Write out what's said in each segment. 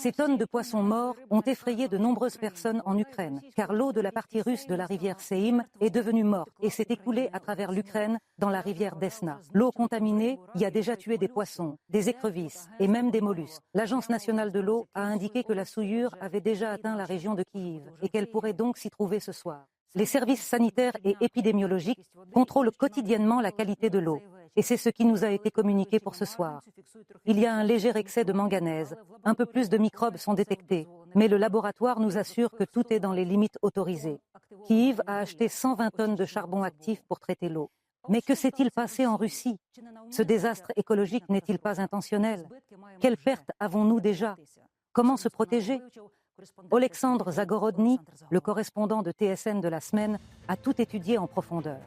Ces tonnes de poissons morts ont effrayé de nombreuses personnes en Ukraine, car l'eau de la partie russe de la rivière Seym est devenue morte et s'est écoulée à travers l'Ukraine dans la rivière Desna. L'eau contaminée y a déjà tué des poissons, des écrevisses et même des mollusques. L'Agence nationale de l'eau a indiqué que la souillure avait déjà atteint la région de Kiev et qu'elle pourrait donc s'y trouver ce soir. Les services sanitaires et épidémiologiques contrôlent quotidiennement la qualité de l'eau. Et c'est ce qui nous a été communiqué pour ce soir. Il y a un léger excès de manganèse, un peu plus de microbes sont détectés, mais le laboratoire nous assure que tout est dans les limites autorisées. Kiev a acheté 120 tonnes de charbon actif pour traiter l'eau. Mais que s'est-il passé en Russie? Ce désastre écologique n'est-il pas intentionnel? Quelles pertes avons-nous déjà? Comment se protéger? Oleksandr Zagorodny, le correspondant de TSN de la semaine, a tout étudié en profondeur.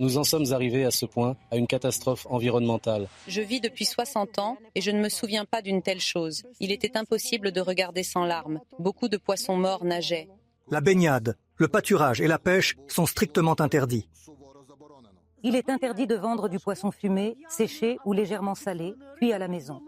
Nous en sommes arrivés à ce point, à une catastrophe environnementale. Je vis depuis 60 ans et je ne me souviens pas d'une telle chose. Il était impossible de regarder sans larmes. Beaucoup de poissons morts nageaient. La baignade, le pâturage et la pêche sont strictement interdits. Il est interdit de vendre du poisson fumé, séché ou légèrement salé, cuit à la maison.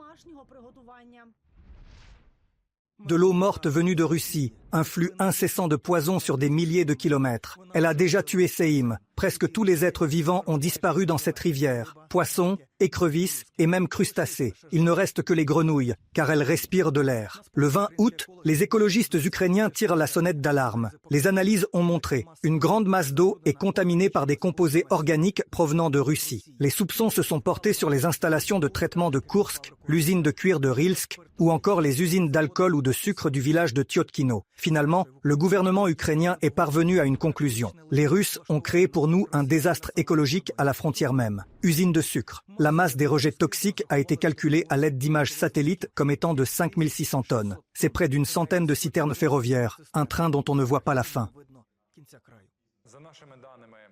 De l'eau morte venue de Russie, un flux incessant de poison sur des milliers de kilomètres. Elle a déjà tué Seym. Presque tous les êtres vivants ont disparu dans cette rivière. Poissons, écrevisses et même crustacés. Il ne reste que les grenouilles, car elles respirent de l'air. Le 20 août, les écologistes ukrainiens tirent la sonnette d'alarme. Les analyses ont montré une grande masse d'eau est contaminée par des composés organiques provenant de Russie. Les soupçons se sont portés sur les installations de traitement de Koursk, l'usine de cuir de Rilsk ou encore les usines d'alcool ou de sucre du village de Tiotkino. Finalement, le gouvernement ukrainien est parvenu à une conclusion. Les Russes ont créé pour nous un désastre écologique à la frontière même. Usine de sucre. La masse des rejets toxiques a été calculée à l'aide d'images satellites comme étant de 5600 tonnes. C'est près d'une centaine de citernes ferroviaires, un train dont on ne voit pas la fin.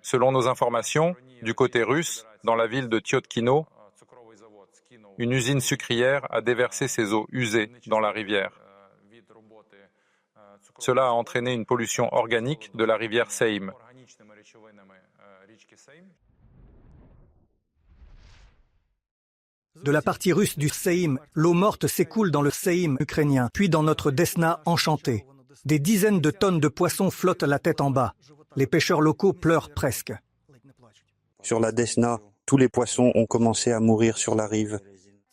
Selon nos informations, du côté russe, dans la ville de Tiotkino, une usine sucrière a déversé ses eaux usées dans la rivière. Cela a entraîné une pollution organique de la rivière Seym. De la partie russe du Seym, l'eau morte s'écoule dans le Seym ukrainien, puis dans notre Desna enchanté. Des dizaines de tonnes de poissons flottent la tête en bas. Les pêcheurs locaux pleurent presque. Sur la Desna, tous les poissons ont commencé à mourir sur la rive.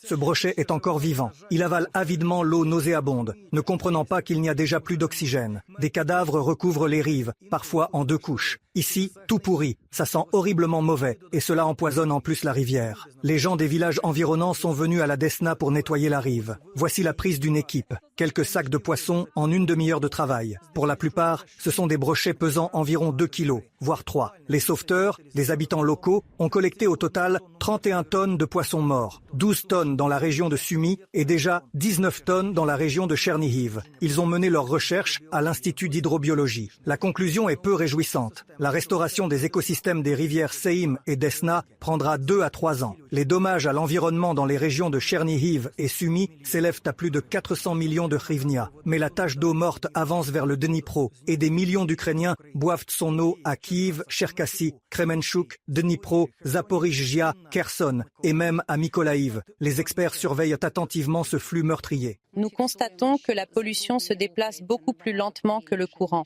Ce brochet est encore vivant. Il avale avidement l'eau nauséabonde, ne comprenant pas qu'il n'y a déjà plus d'oxygène. Des cadavres recouvrent les rives, parfois en 2 couches. Ici, tout pourri, ça sent horriblement mauvais, et cela empoisonne en plus la rivière. Les gens des villages environnants sont venus à la Desna pour nettoyer la rive. Voici la prise d'une équipe. Quelques sacs de poissons en une demi-heure de travail. Pour la plupart, ce sont des brochets pesant environ 2 kilos, voire 3. Les sauveteurs, des habitants locaux, ont collecté au total 31 tonnes de poissons morts, 12 tonnes dans la région de Sumy et déjà 19 tonnes dans la région de Chernihiv. Ils ont mené leurs recherches à l'Institut d'hydrobiologie. La conclusion est peu réjouissante. La restauration des écosystèmes des rivières Seym et Desna prendra 2 à 3 ans. Les dommages à l'environnement dans les régions de Chernihiv et Sumy s'élèvent à plus de 400 millions de hryvnia. Mais la tache d'eau morte avance vers le Dnipro et des millions d'Ukrainiens boivent son eau à Kiev, Cherkassy, Kremenchuk, Dnipro, Zaporizhzhia, Kherson et même à Mykolaïv. Les experts surveillent attentivement ce flux meurtrier. Nous constatons que la pollution se déplace beaucoup plus lentement que le courant.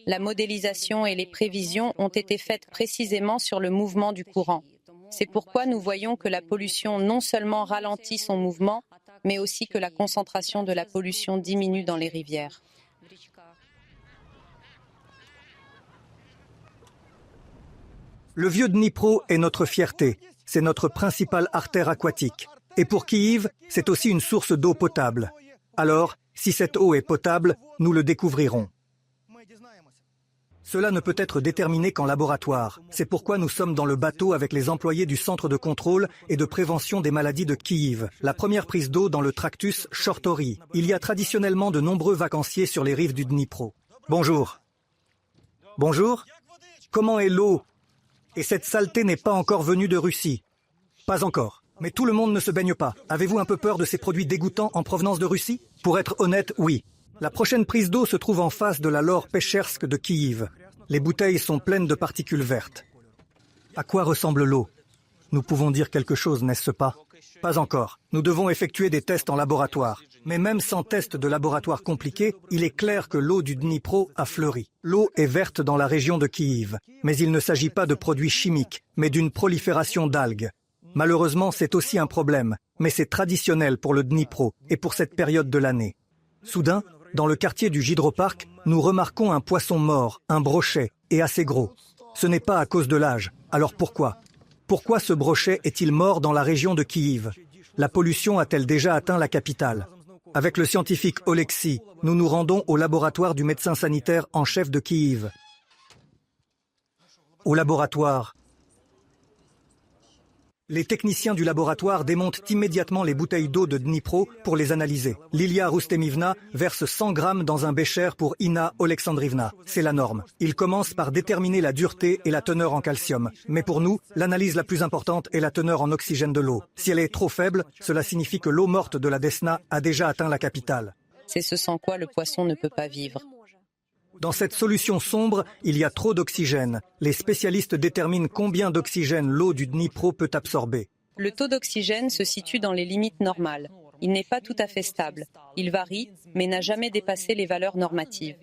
La modélisation et les prévisions ont été faites précisément sur le mouvement du courant. C'est pourquoi nous voyons que la pollution non seulement ralentit son mouvement, mais aussi que la concentration de la pollution diminue dans les rivières. Le vieux Dnipro est notre fierté. C'est notre principale artère aquatique. Et pour Kiev, c'est aussi une source d'eau potable. Alors, si cette eau est potable, nous le découvrirons. Cela ne peut être déterminé qu'en laboratoire. C'est pourquoi nous sommes dans le bateau avec les employés du Centre de contrôle et de prévention des maladies de Kiev. La première prise d'eau dans le tractus Shortory. Il y a traditionnellement de nombreux vacanciers sur les rives du Dnipro. Bonjour. Bonjour. Comment est l'eau? Et cette saleté n'est pas encore venue de Russie? Pas encore. Mais tout le monde ne se baigne pas. Avez-vous un peu peur de ces produits dégoûtants en provenance de Russie? Pour être honnête, oui. La prochaine prise d'eau se trouve en face de la Lor Pechersk de Kiev. Les bouteilles sont pleines de particules vertes. À quoi ressemble l'eau? Nous pouvons dire quelque chose, n'est-ce pas? Pas encore. Nous devons effectuer des tests en laboratoire. Mais même sans test de laboratoire compliqué, il est clair que l'eau du Dnipro a fleuri. L'eau est verte dans la région de Kiev. Mais il ne s'agit pas de produits chimiques, mais d'une prolifération d'algues. Malheureusement, c'est aussi un problème, mais c'est traditionnel pour le Dnipro et pour cette période de l'année. Soudain, dans le quartier du Gidropark, nous remarquons un poisson mort, un brochet, et assez gros. Ce n'est pas à cause de l'âge. Alors pourquoi? Pourquoi ce brochet est-il mort dans la région de Kiev? La pollution a-t-elle déjà atteint la capitale? Avec le scientifique Oleksiy, nous nous rendons au laboratoire du médecin sanitaire en chef de Kiev. Au laboratoire, les techniciens du laboratoire démontent immédiatement les bouteilles d'eau de Dnipro pour les analyser. Lilia Rustemivna verse 100 grammes dans un bécher pour Ina Oleksandrivna. C'est la norme. Ils commencent par déterminer la dureté et la teneur en calcium. Mais pour nous, l'analyse la plus importante est la teneur en oxygène de l'eau. Si elle est trop faible, cela signifie que l'eau morte de la Desna a déjà atteint la capitale. C'est ce sans quoi le poisson ne peut pas vivre. Dans cette solution sombre, il y a trop d'oxygène. Les spécialistes déterminent combien d'oxygène l'eau du Dnipro peut absorber. Le taux d'oxygène se situe dans les limites normales. Il n'est pas tout à fait stable. Il varie, mais n'a jamais dépassé les valeurs normatives.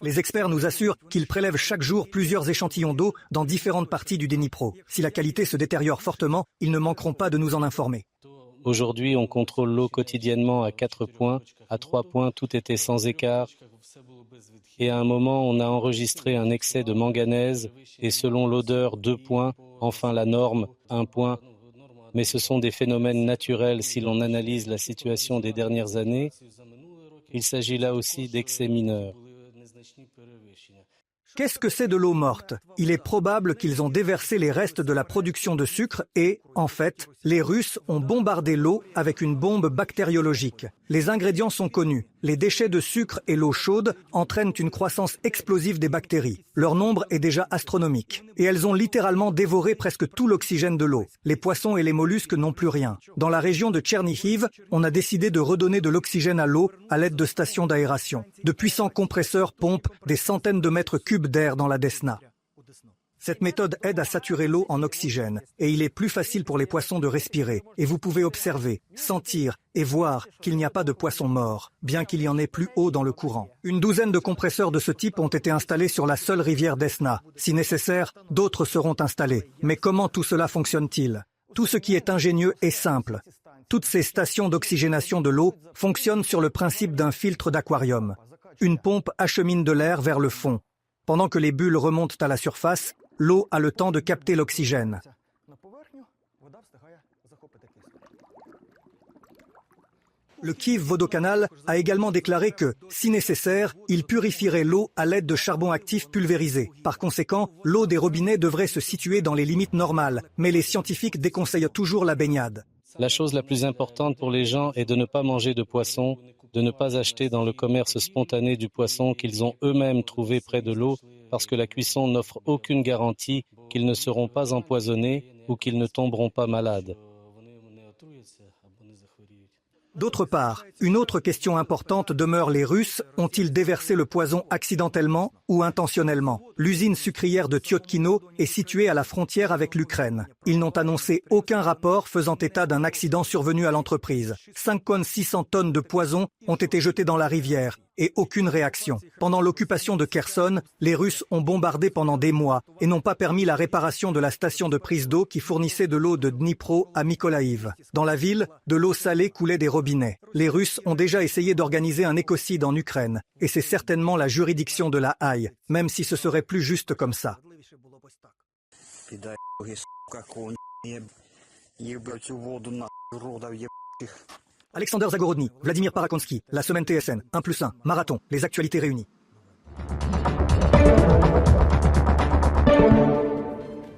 Les experts nous assurent qu'ils prélèvent chaque jour plusieurs échantillons d'eau dans différentes parties du Dnipro. Si la qualité se détériore fortement, ils ne manqueront pas de nous en informer. Aujourd'hui, on contrôle l'eau quotidiennement à 4 points. À 3 points, tout était sans écart. Et à un moment, on a enregistré un excès de manganèse. Et selon l'odeur, 2 points. Enfin, la norme, 1 point. Mais ce sont des phénomènes naturels si l'on analyse la situation des dernières années. Il s'agit là aussi d'excès mineurs. Qu'est-ce que c'est de l'eau morte? Il est probable qu'ils ont déversé les restes de la production de sucre et, en fait, les Russes ont bombardé l'eau avec une bombe bactériologique. Les ingrédients sont connus. Les déchets de sucre et l'eau chaude entraînent une croissance explosive des bactéries. Leur nombre est déjà astronomique. Et elles ont littéralement dévoré presque tout l'oxygène de l'eau. Les poissons et les mollusques n'ont plus rien. Dans la région de Tchernihiv, on a décidé de redonner de l'oxygène à l'eau à l'aide de stations d'aération. De puissants compresseurs pompent des centaines de mètres cubes d'air dans la Desna. Cette méthode aide à saturer l'eau en oxygène et il est plus facile pour les poissons de respirer. Et vous pouvez observer, sentir et voir qu'il n'y a pas de poissons morts, bien qu'il y en ait plus haut dans le courant. Une douzaine de compresseurs de ce type ont été installés sur la seule rivière Desna. Si nécessaire, d'autres seront installés. Mais comment tout cela fonctionne-t-il? Tout ce qui est ingénieux est simple. Toutes ces stations d'oxygénation de l'eau fonctionnent sur le principe d'un filtre d'aquarium. Une pompe achemine de l'air vers le fond. Pendant que les bulles remontent à la surface, l'eau a le temps de capter l'oxygène. Le Kyiv Vodokanal a également déclaré que, si nécessaire, il purifierait l'eau à l'aide de charbon actif pulvérisé. Par conséquent, l'eau des robinets devrait se situer dans les limites normales, mais les scientifiques déconseillent toujours la baignade. La chose la plus importante pour les gens est de ne pas manger de poisson, de ne pas acheter dans le commerce spontané du poisson qu'ils ont eux-mêmes trouvé près de l'eau, parce que la cuisson n'offre aucune garantie qu'ils ne seront pas empoisonnés ou qu'ils ne tomberont pas malades. D'autre part, une autre question importante demeure: les Russes ont-ils déversé le poison accidentellement ou intentionnellement? L'usine sucrière de Tyotkino est située à la frontière avec l'Ukraine. Ils n'ont annoncé aucun rapport faisant état d'un accident survenu à l'entreprise. 5,600 tonnes de poison ont été jetées dans la rivière et aucune réaction. Pendant l'occupation de Kherson, les Russes ont bombardé pendant des mois et n'ont pas permis la réparation de la station de prise d'eau qui fournissait de l'eau de Dnipro à Mykolaïv. Dans la ville, de l'eau salée coulait des robinets. Les Russes ont déjà essayé d'organiser un écocide en Ukraine et c'est certainement la juridiction de la Haye, même si ce serait plus juste comme ça. Alexander Zagorodny, Vladimir Parakonsky, la semaine TSN, 1+1, Marathon, les actualités réunies.